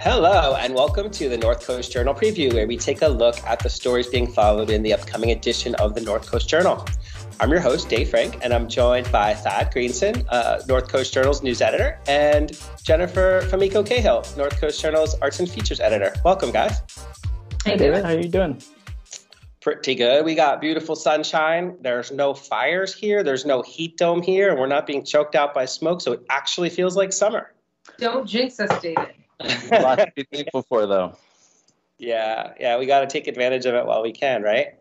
Hello, and welcome to the North Coast Journal Preview, where we take a look at the stories being followed in the upcoming edition of the North Coast Journal. I'm your host, Dave Frank, and I'm joined by Thad Greenson, North Coast Journal's news editor, and Jennifer Famiko Cahill, North Coast Journal's arts and features editor. Welcome, guys. Hey, David. How are you doing? Pretty good. We got beautiful sunshine. There's no fires here. There's no heat dome here, and we're not being choked out by smoke, so it actually feels like summer. Don't jinx us, David. A lot to be thankful for, though. Yeah, we got to take advantage of it while we can, right?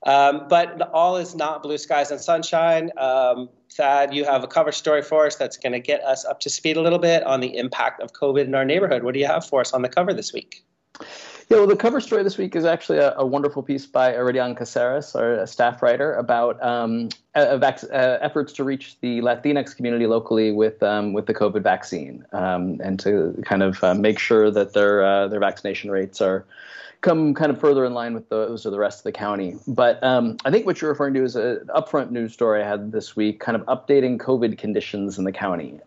But all is not blue skies and sunshine. Thad, you have a cover story for us that's going to get us up to speed a little bit on the impact of COVID in our neighborhood. What do you have for us on the cover this week? Yeah, well, the cover story this week is actually a wonderful piece by Iridian Caceres, our staff writer, about efforts to reach the Latinx community locally with the COVID vaccine, and to kind of make sure that their vaccination rates come kind of further in line with those of the rest of the county. But I think what you're referring to is an upfront news story I had this week, kind of updating COVID conditions in the county,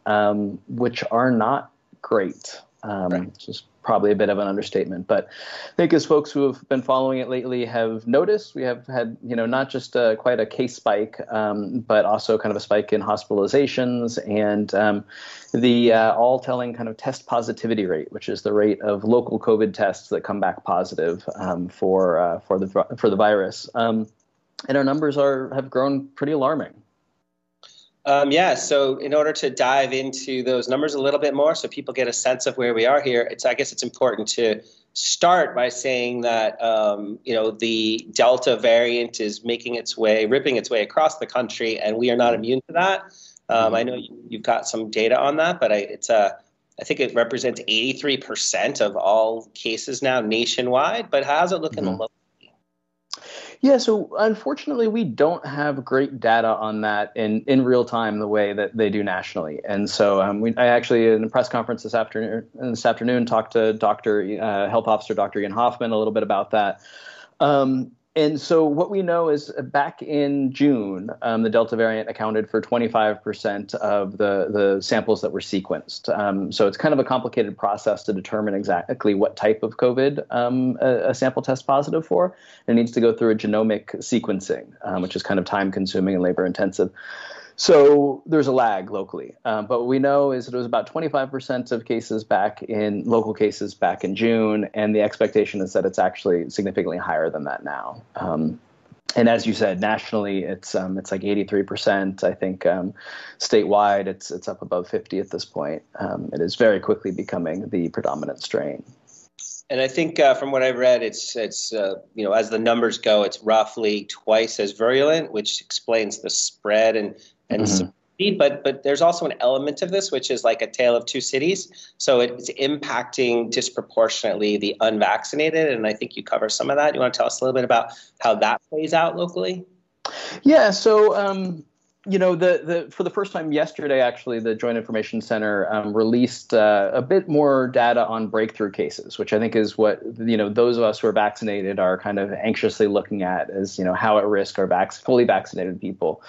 which are not great. Right. Which is probably a bit of an understatement. But I think as folks who have been following it lately have noticed, we have had, not just quite a case spike, but also kind of a spike in hospitalizations and the all-telling kind of test positivity rate, which is the rate of local COVID tests that come back positive for the virus. And our numbers have grown pretty alarming. So in order to dive into those numbers a little bit more so people get a sense of where we are here, I guess it's important to start by saying that, the Delta variant is ripping its way across the country, and we are not immune to that. I know you've got some data on that, but I think it represents 83% of all cases now nationwide. But how's it looking locally? Yeah, so unfortunately, we don't have great data on that in real time the way that they do nationally. And so I actually, in a press conference this afternoon, talked to Health Officer Dr. Ian Hoffman a little bit about that. And so what we know is back in June, the Delta variant accounted for 25% of the samples that were sequenced. So it's kind of a complicated process to determine exactly what type of COVID a sample tests positive for. It needs to go through a genomic sequencing, which is kind of time consuming and labor intensive. So there's a lag locally. But what we know is that it was about 25% of local cases back in June. And the expectation is that it's actually significantly higher than that now. And as you said, nationally, it's like 83%. I think statewide, it's up above 50 at this point. It is very quickly becoming the predominant strain. And I think from what I've read, it's as the numbers go, it's roughly twice as virulent, which explains the spread and speed. But there's also an element of this, which is like a tale of two cities. So it's impacting disproportionately the unvaccinated. And I think you cover some of that. You want to tell us a little bit about how that plays out locally? Yeah. So, for the first time yesterday, actually, the Joint Information Center released a bit more data on breakthrough cases, which I think is what, those of us who are vaccinated are kind of anxiously looking at as, how at risk are fully vaccinated people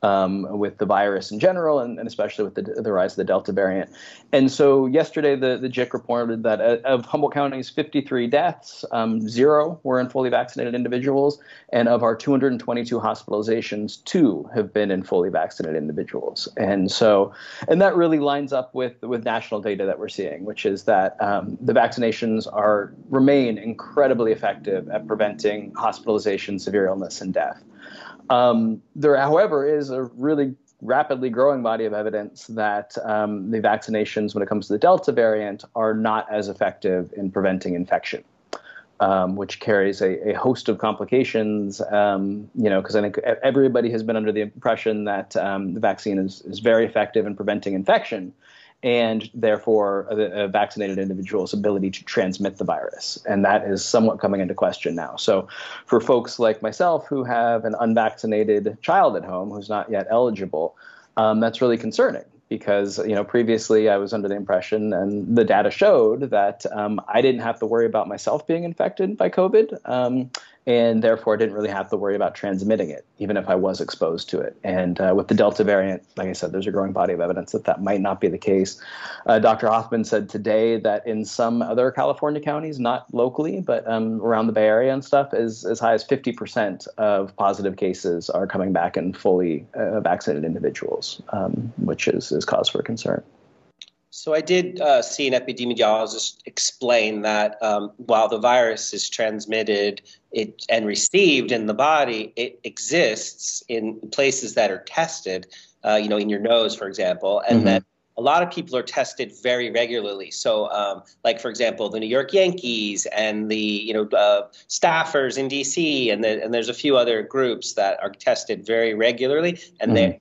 with the virus in general, and especially with the rise of the Delta variant. And so yesterday, the JIC reported that of Humboldt County's 53 deaths, 0 were in fully vaccinated individuals. And of our 222 hospitalizations, 2 have been in fully vaccinated individuals. And that really lines up with national data that we're seeing, which is that the vaccinations remain incredibly effective at preventing hospitalization, severe illness, and death. There, however, is a really rapidly growing body of evidence that the vaccinations, when it comes to the Delta variant, are not as effective in preventing infection, which carries a host of complications, because I think everybody has been under the impression that the vaccine is very effective in preventing infection, and therefore a vaccinated individual's ability to transmit the virus. And that is somewhat coming into question now. So for folks like myself who have an unvaccinated child at home who's not yet eligible, that's really concerning. because, previously I was under the impression, and the data showed that I didn't have to worry about myself being infected by COVID. And therefore, I didn't really have to worry about transmitting it, even if I was exposed to it. And with the Delta variant, like I said, there's a growing body of evidence that that might not be the case. Dr. Hoffman said today that in some other California counties, not locally, but around the Bay Area and stuff, as high as 50% of positive cases are coming back in fully vaccinated individuals, which is cause for concern. So I did see an epidemiologist explain that while the virus is transmitted and received in the body, it exists in places that are tested, in your nose, for example, and that a lot of people are tested very regularly. So, like, for example, the New York Yankees and the staffers in D.C. and there's a few other groups that are tested very regularly, and they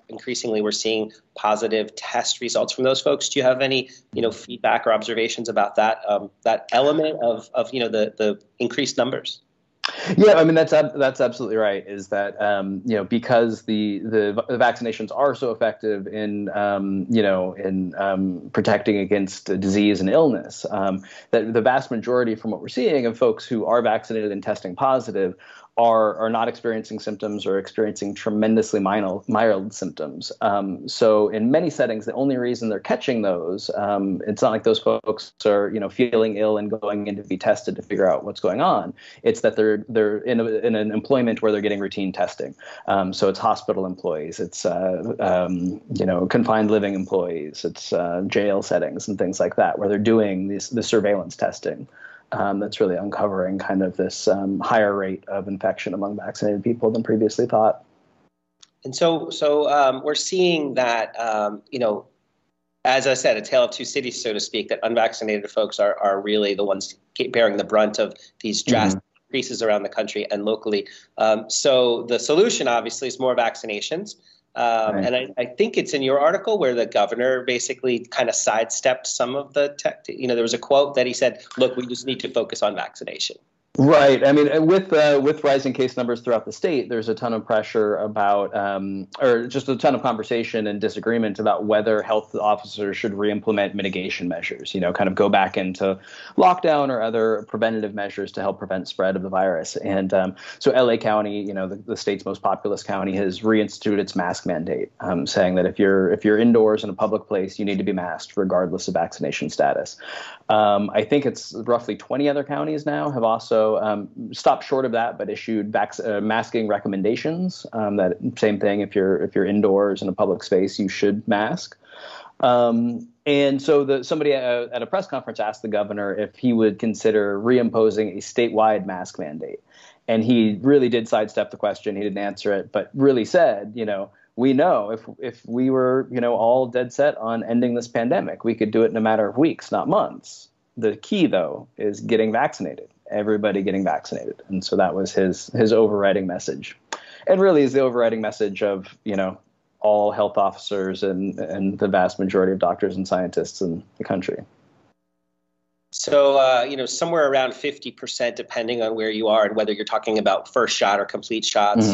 increasingly we're seeing positive test results from those folks. Do you have any feedback or observations about that that element of the increased numbers? Yeah, I mean that's absolutely right. Is that because the vaccinations are so effective in protecting against disease and illness, that the vast majority from what we're seeing of folks who are vaccinated and testing positive are not experiencing symptoms or experiencing tremendously mild symptoms. So in many settings, the only reason they're catching those, it's not like those folks are feeling ill and going in to be tested to figure out what's going on. It's that they're in an employment where they're getting routine testing. So it's hospital employees, it's confined living employees, it's jail settings and things like that where they're doing the surveillance testing. That's really uncovering kind of this higher rate of infection among vaccinated people than previously thought. And so we're seeing that, as I said, a tale of two cities, so to speak, that unvaccinated folks are really the ones bearing the brunt of these drastic increases around the country and locally. So the solution, obviously, is more vaccinations. Right. And I think it's in your article where the governor basically kind of sidestepped some of the tech. There was a quote that he said, look, we just need to focus on vaccination. Right. I mean, with rising case numbers throughout the state, there's a ton of pressure about, or just a ton of conversation and disagreement about whether health officers should re-implement mitigation measures, kind of go back into lockdown or other preventative measures to help prevent spread of the virus. And so LA County, the state's most populous county, has reinstituted its mask mandate, saying that if you're indoors in a public place, you need to be masked regardless of vaccination status. I think it's roughly 20 other counties now have also stopped short of that, but issued masking recommendations. That same thing. If you're indoors in a public space, you should mask. And so somebody at a press conference asked the governor if he would consider reimposing a statewide mask mandate, and he really did sidestep the question. He didn't answer it, but really said, we know if we were, all dead set on ending this pandemic, we could do it in a matter of weeks, not months. The key, though, is getting vaccinated. Everybody getting vaccinated. And so that was his overriding message, and really is the overriding message of, all health officers and the vast majority of doctors and scientists in the country. So, somewhere around 50%, depending on where you are and whether you're talking about first shot or complete shots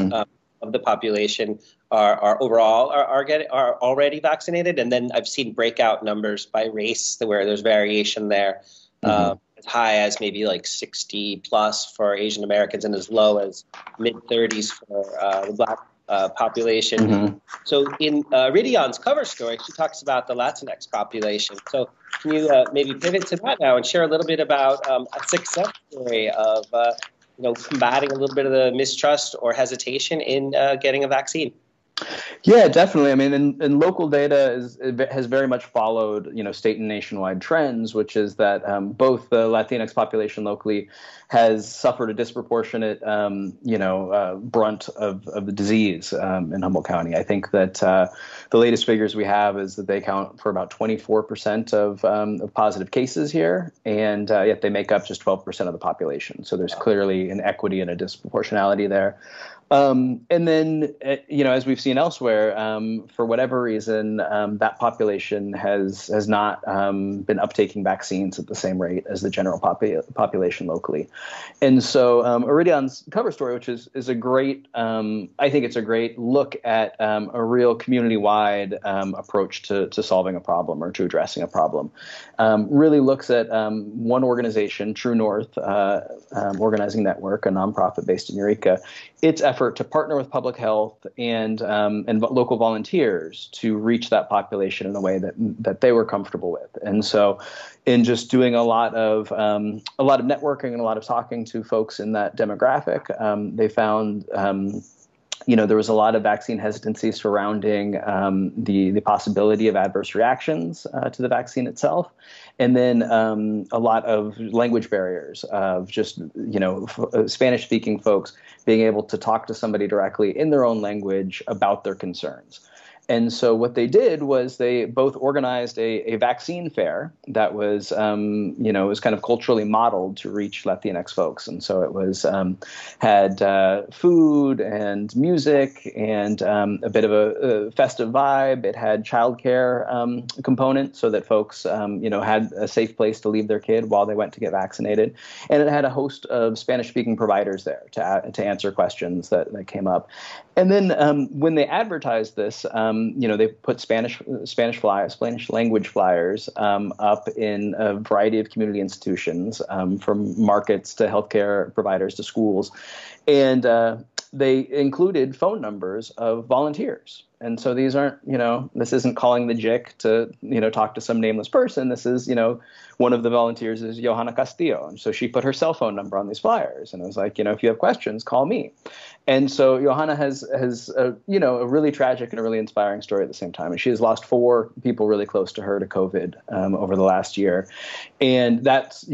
of the population are already vaccinated. And then I've seen breakout numbers by race where there's variation there. As high as maybe like 60 plus for Asian Americans and as low as mid 30s for the Black population. So in Ridion's cover story, she talks about the Latinx population. So can you maybe pivot to that now and share a little bit about a success story of combating a little bit of the mistrust or hesitation in getting a vaccine? Yeah, definitely. I mean, and local data has very much followed, state and nationwide trends, which is that both the Latinx population locally has suffered a disproportionate, brunt of the disease in Humboldt County. I think that the latest figures we have is that they account for about 24% of positive cases here, and yet they make up just 12% of the population. So there's clearly an equity and a disproportionality there. And then, as we've seen elsewhere, for whatever reason, that population has not been uptaking vaccines at the same rate as the general population locally. And so Iridion's cover story, which is a great, I think it's a great look at a real community-wide approach to solving a problem or to addressing a problem, really looks at one organization, True North Organizing Network, a nonprofit based in Eureka, its effort to partner with public health and local volunteers to reach that population in a way that they were comfortable with. And so, in just doing a lot of networking and a lot of talking to folks in that demographic, they found there was a lot of vaccine hesitancy surrounding the possibility of adverse reactions to the vaccine itself. And then a lot of language barriers of just, Spanish-speaking folks being able to talk to somebody directly in their own language about their concerns. And so what they did was they both organized a vaccine fair that was, was kind of culturally modeled to reach Latinx folks. And so it was had food and music and a bit of a festive vibe. It had childcare component so that folks, had a safe place to leave their kid while they went to get vaccinated. And it had a host of Spanish-speaking providers there to answer questions that came up. And then when they advertised this, they put Spanish language flyers up in a variety of community institutions, from markets to healthcare providers to schools, and they included phone numbers of volunteers. And so these aren't, this isn't calling the JIC to, talk to some nameless person. This is, one of the volunteers is Johanna Castillo. And so she put her cell phone number on these flyers. And it was like, if you have questions, call me. And so Johanna has a really tragic and a really inspiring story at the same time. And she has lost 4 people really close to her to COVID over the last year. And that's,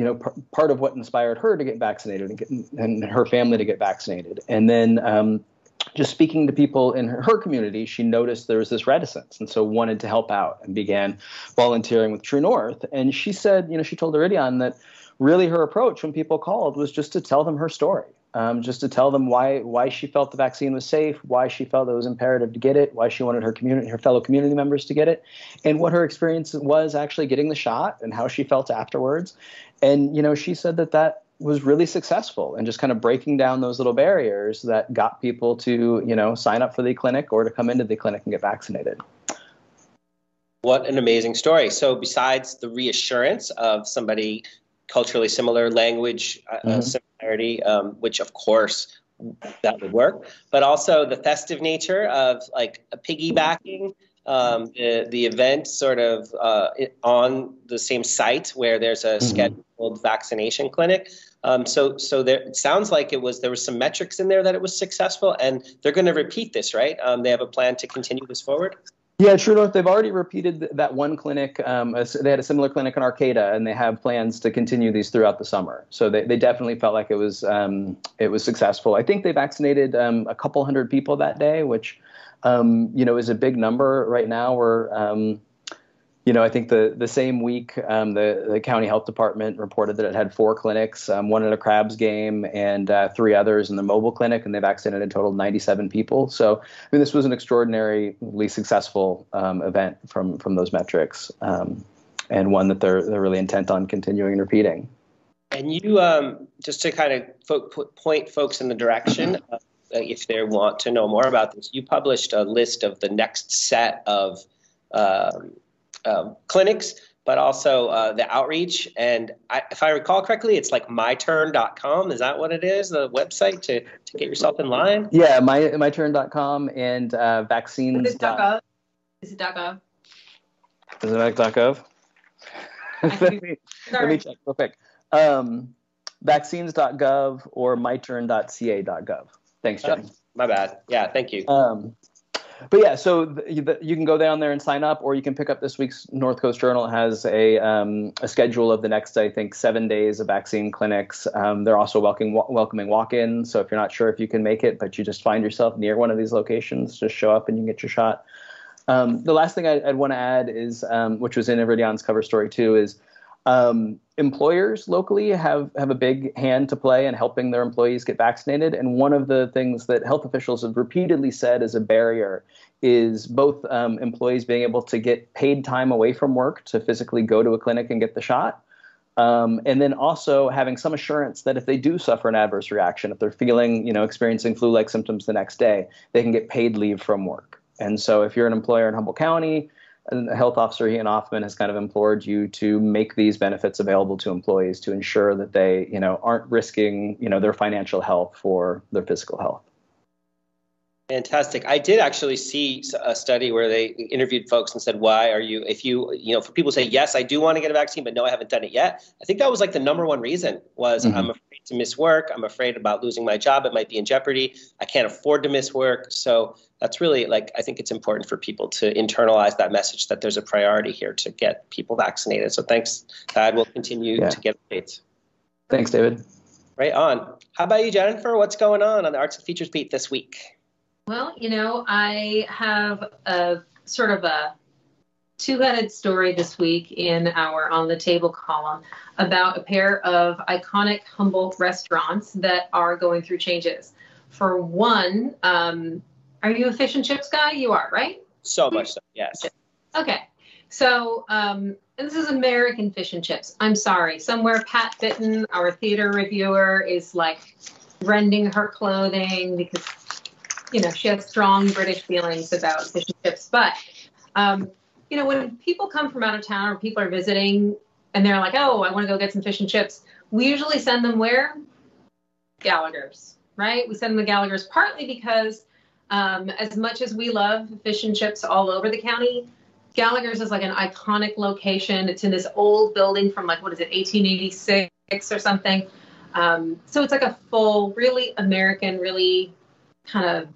part of what inspired her to get vaccinated and her family to get vaccinated. And then just speaking to people in her community, she noticed there was this reticence and so wanted to help out and began volunteering with True North. And she said, she told Iridion that really her approach when people called was just to tell them her story, just to tell them why she felt the vaccine was safe, why she felt it was imperative to get it, why she wanted her fellow community members to get it, and what her experience was actually getting the shot and how she felt afterwards. And, she said that was really successful and just kind of breaking down those little barriers that got people to, sign up for the clinic or to come into the clinic and get vaccinated. What an amazing story. So besides the reassurance of somebody culturally similar, language similarity, which of course that would work, but also the festive nature of like a piggybacking the event sort of on the same site where there's a scheduled vaccination clinic. So there, it sounds like there was some metrics in there that it was successful, and they're going to repeat this, right? They have a plan to continue this forward? Yeah, True North, they've already repeated that one clinic. They had a similar clinic in Arcata, and they have plans to continue these throughout the summer. So they definitely felt like it was successful. I think they vaccinated a couple hundred people that day, which is a big number right now. We're I think the same week, the county health department reported that it had 4 clinics, one at a Crabs game and 3 others in the mobile clinic, and they vaccinated a total of 97 people. So, this was an extraordinarily successful event from those metrics, and one that they're really intent on continuing and repeating. And you, just to kind of point folks in the direction, if they want to know more about this, you published a list of the next set of clinics, but also the outreach. And if I recall correctly, it's like myturn.com. Is that what it is, the website to get yourself in line? Yeah, myturn.com and vaccines. Is it .gov? Is it .gov? Is it like .gov? Let me check real quick. Vaccines.gov or myturn.ca.gov. Thanks, Jen. My bad. Yeah, thank you. But yeah, so you can go down there and sign up, or you can pick up this week's North Coast Journal. It has a schedule of the next, I think, 7 days of vaccine clinics. They're also welcoming walk-ins. So if you're not sure if you can make it, but you just find yourself near one of these locations, just show up and you can get your shot. The last thing I'd want to add is, which was in Iridion's cover story too, is Employers locally have a big hand to play in helping their employees get vaccinated. And one of the things that health officials have repeatedly said is a barrier is both employees being able to get paid time away from work to physically go to a clinic and get the shot. And then also having some assurance that if they do suffer an adverse reaction, if they're feeling, experiencing flu-like symptoms the next day, they can get paid leave from work. And so if you're an employer in Humboldt County, Health Officer Ian Hoffman has kind of implored you to make these benefits available to employees to ensure that they, aren't risking, their financial health for their physical health. Fantastic. I did actually see a study where they interviewed folks and said, why are you, for people who say, yes, I do want to get a vaccine, but no, I haven't done it yet. I think that was like the number one reason was I'm afraid to miss work. I'm afraid about losing my job. It might be in jeopardy. I can't afford to miss work. So that's really I think it's important for people to internalize that message that there's a priority here to get people vaccinated. So thanks, Thad. We'll continue to get updates. Thanks, David. Right on. How about you, Jennifer? What's going on the Arts and Features beat this week? Well, I have a sort of a two-headed story this week in our On the Table column about a pair of iconic Humboldt restaurants that are going through changes. For one, are you a fish and chips guy? You are, right? So much so, yes. Okay. So, and this is American fish and chips. I'm sorry. Somewhere Pat Fitton, our theater reviewer, is rending her clothing because she has strong British feelings about fish and chips. But, when people come from out of town or people are visiting and they're like, oh, I want to go get some fish and chips, we usually send them where? Gallagher's, right? We send them to Gallagher's partly because as much as we love fish and chips all over the county, Gallagher's is an iconic location. It's in this old building from 1886 or something. So it's a full, really American, really kind of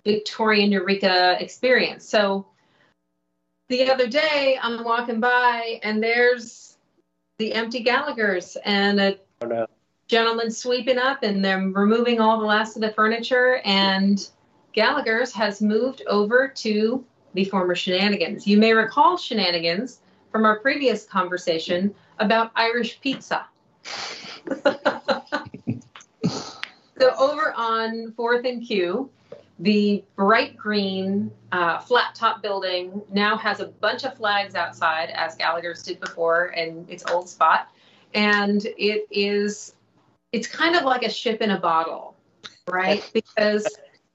Victorian Eureka experience. So the other day I'm walking by and there's the empty Gallagher's and a gentleman sweeping up and they're removing all the last of the furniture, and Gallagher's has moved over to the former Shenanigans. You may recall Shenanigans from our previous conversation about Irish pizza. So over on 4th and Q, the bright green flat top building now has a bunch of flags outside, as Gallagher's did before in its old spot. And it's kind of like a ship in a bottle, right? Because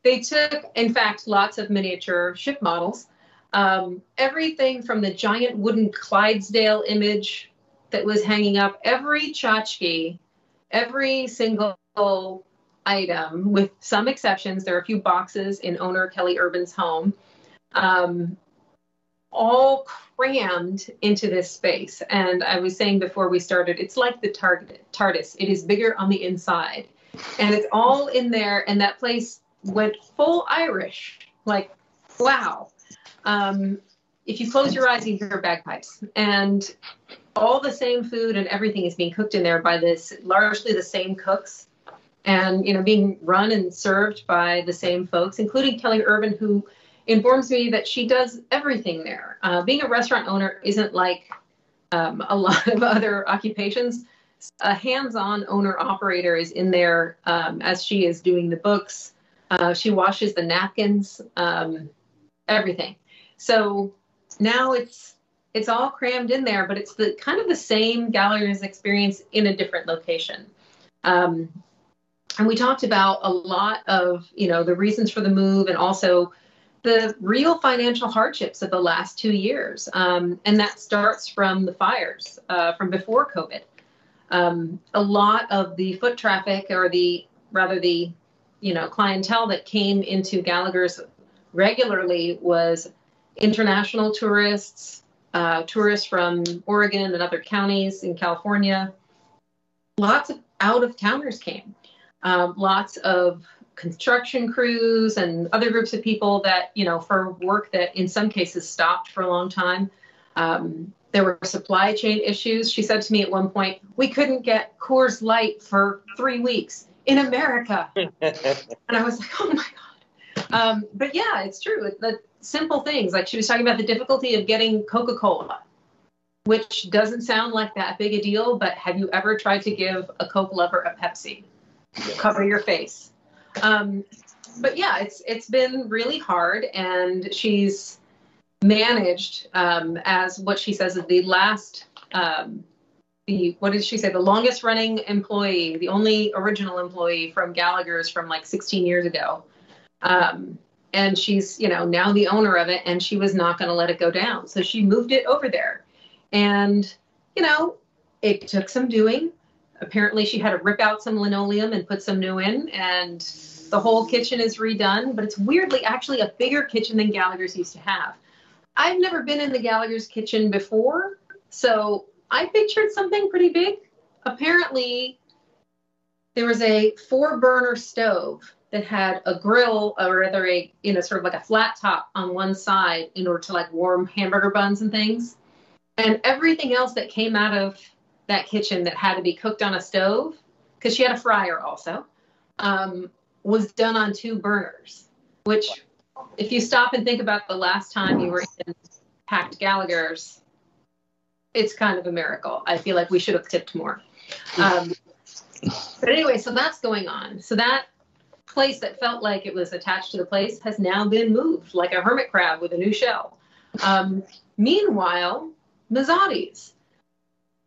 they took, in fact, lots of miniature ship models, everything from the giant wooden Clydesdale image that was hanging up, every tchotchke, every single item, with some exceptions. There are a few boxes in owner Kelly Urban's home, all crammed into this space. And I was saying before we started, it's like the TARDIS. It is bigger on the inside. And it's all in there. And that place went full Irish. Wow. If you close your eyes, you hear bagpipes. And all the same food and everything is being cooked in there by largely the same cooks. And, being run and served by the same folks, including Kelly Urban, who informs me that she does everything there. Being a restaurant owner isn't like a lot of other occupations. A hands-on owner-operator is in there as she is doing the books. She washes the napkins, everything. So now it's all crammed in there, but it's the kind of the same Gallagher's experience in a different location. And we talked about a lot of, the reasons for the move and also the real financial hardships of the last 2 years. And that starts from the fires from before COVID. A lot of the foot traffic, or the clientele that came into Gallagher's regularly was international tourists, tourists from Oregon and other counties in California. Lots of out-of-towners came. Lots of construction crews and other groups of people that, for work that in some cases stopped for a long time. There were supply chain issues. She said to me at one point, we couldn't get Coors Light for 3 weeks in America. And I was like, oh my God. But yeah, it's true. The simple things, like she was talking about the difficulty of getting Coca-Cola. which doesn't sound like that big a deal, but have you ever tried to give a Coke lover a Pepsi? Cover your face. But yeah, it's been really hard, and she's managed as what she says is the last, what did she say? The longest running employee, the only original employee from Gallagher's from like 16 years ago. And she's, now the owner of it, and she was not going to let it go down. So she moved it over there. And, it took some doing. Apparently she had to rip out some linoleum and put some new in, and the whole kitchen is redone, but it's weirdly actually a bigger kitchen than Gallagher's used to have. I've never been in the Gallagher's kitchen before, so I pictured something pretty big. Apparently there was a 4-burner stove that had a grill, or rather sort of like a flat top on one side in order to like warm hamburger buns and things. And everything else that came out of that kitchen that had to be cooked on a stove, because she had a fryer also, was done on 2 burners, which if you stop and think about the last time you were in packed Gallagher's, it's kind of a miracle. I feel like we should have tipped more. But anyway, so that's going on. So that place that felt like it was attached to the place has now been moved like a hermit crab with a new shell. Meanwhile, Mazzotti.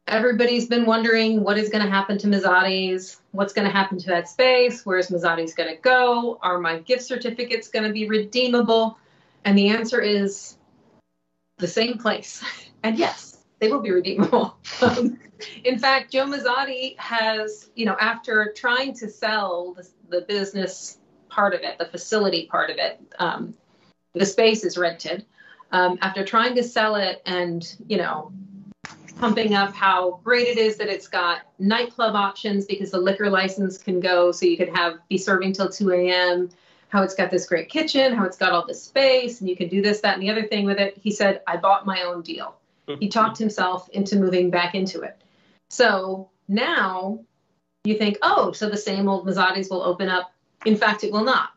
Everybody's been wondering what is going to happen to Mazzotti, what's going to happen to that space, where's Mazzotti going to go, are my gift certificates going to be redeemable? And the answer is the same place. And yes, they will be redeemable. In fact, Joe Mazzotti has, after trying to sell the business part of it, the facility part of it, the space is rented. After trying to sell it and, pumping up how great it is that it's got nightclub options because the liquor license can go so you can be serving till 2 a.m., how it's got this great kitchen, how it's got all this space, and you can do this, that, and the other thing with it. He said, I bought my own deal. He talked himself into moving back into it. So now you think, oh, so the same old Mazzotti's will open up. In fact, it will not.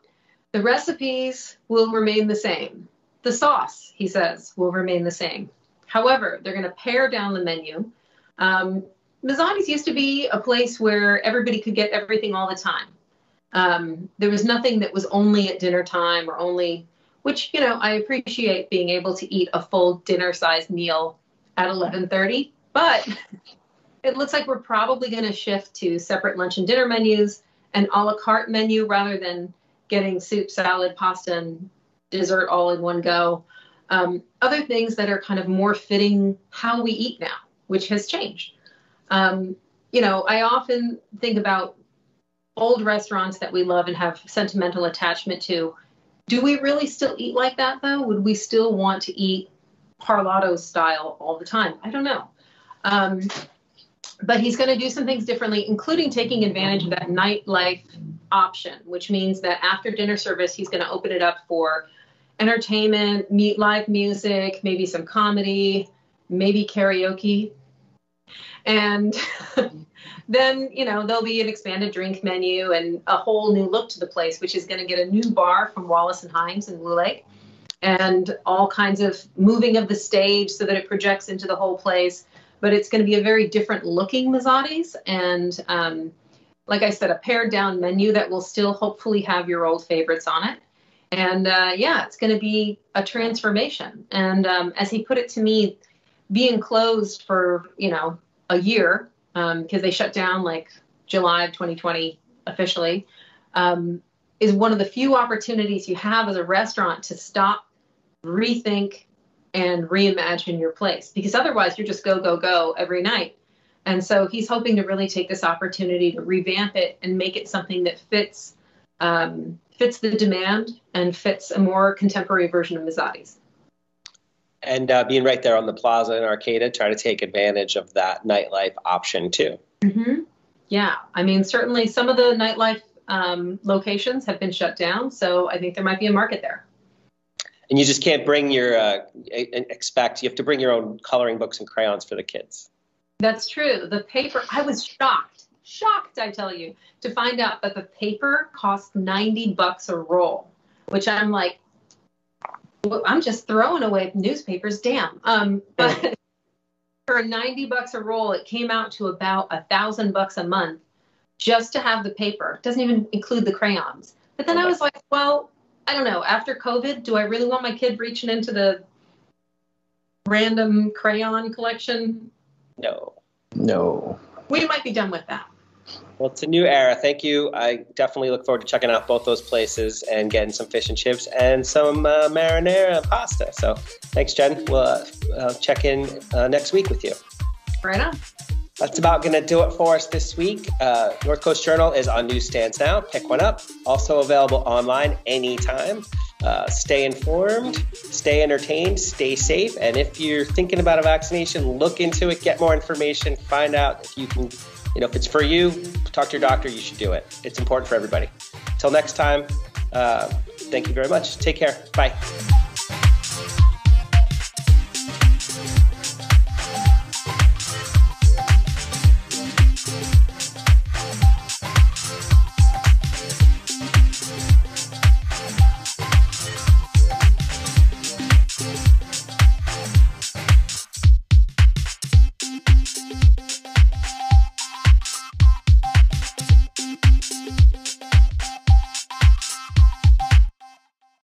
The recipes will remain the same. The sauce, he says, will remain the same. However, they're going to pare down the menu. Mazzotti's used to be a place where everybody could get everything all the time. There was nothing that was only at dinner time or only, which, I appreciate being able to eat a full dinner-sized meal at 11:30, but it looks like we're probably going to shift to separate lunch and dinner menus, an a la carte menu rather than getting soup, salad, pasta, and dessert all in one go. Other things that are kind of more fitting how we eat now, which has changed. I often think about old restaurants that we love and have sentimental attachment to. Do we really still eat like that, though? Would we still want to eat Parlato style all the time? I don't know. But he's going to do some things differently, including taking advantage of that nightlife option, which means that after dinner service, he's going to open it up for entertainment, live music, maybe some comedy, maybe karaoke. And then, there'll be an expanded drink menu and a whole new look to the place, which is going to get a new bar from Wallace and Hines in Blue Lake, and all kinds of moving of the stage so that it projects into the whole place. But it's going to be a very different looking Mazzotti's. And like I said, a pared down menu that will still hopefully have your old favorites on it. And it's going to be a transformation. And as he put it to me, being closed for, a year, because they shut down like July of 2020 officially, is one of the few opportunities you have as a restaurant to stop, rethink, and reimagine your place. Because otherwise you're just go, go, go every night. And so he's hoping to really take this opportunity to revamp it and make it something that fits the demand and fits a more contemporary version of Mazzotti's. And being right there on the plaza in Arcata, try to take advantage of that nightlife option too. Mm-hmm. Yeah, I mean, certainly some of the nightlife locations have been shut down, so I think there might be a market there. And you just can't bring you have to bring your own coloring books and crayons for the kids. That's true. The paper, I was shocked, I tell you, to find out that the paper cost $90 a roll, which I'm like, well, I'm just throwing away newspapers, damn. But for $90 a roll, it came out to about $1,000 a month just to have the paper. It doesn't even include the crayons. But then I was like, well, I don't know. After COVID, do I really want my kid reaching into the random crayon collection? No. We might be done with that. Well, it's a new era. Thank you. I definitely look forward to checking out both those places and getting some fish and chips and some marinara pasta. So thanks, Jen. We'll check in next week with you. Right on. That's about going to do it for us this week. North Coast Journal is on newsstands now. Pick one up. Also available online anytime. Stay informed, stay entertained, stay safe. And if you're thinking about a vaccination, look into it, get more information, find out if you can, if it's for you, talk to your doctor, you should do it. It's important for everybody. Till next time, thank you very much. Take care. Bye.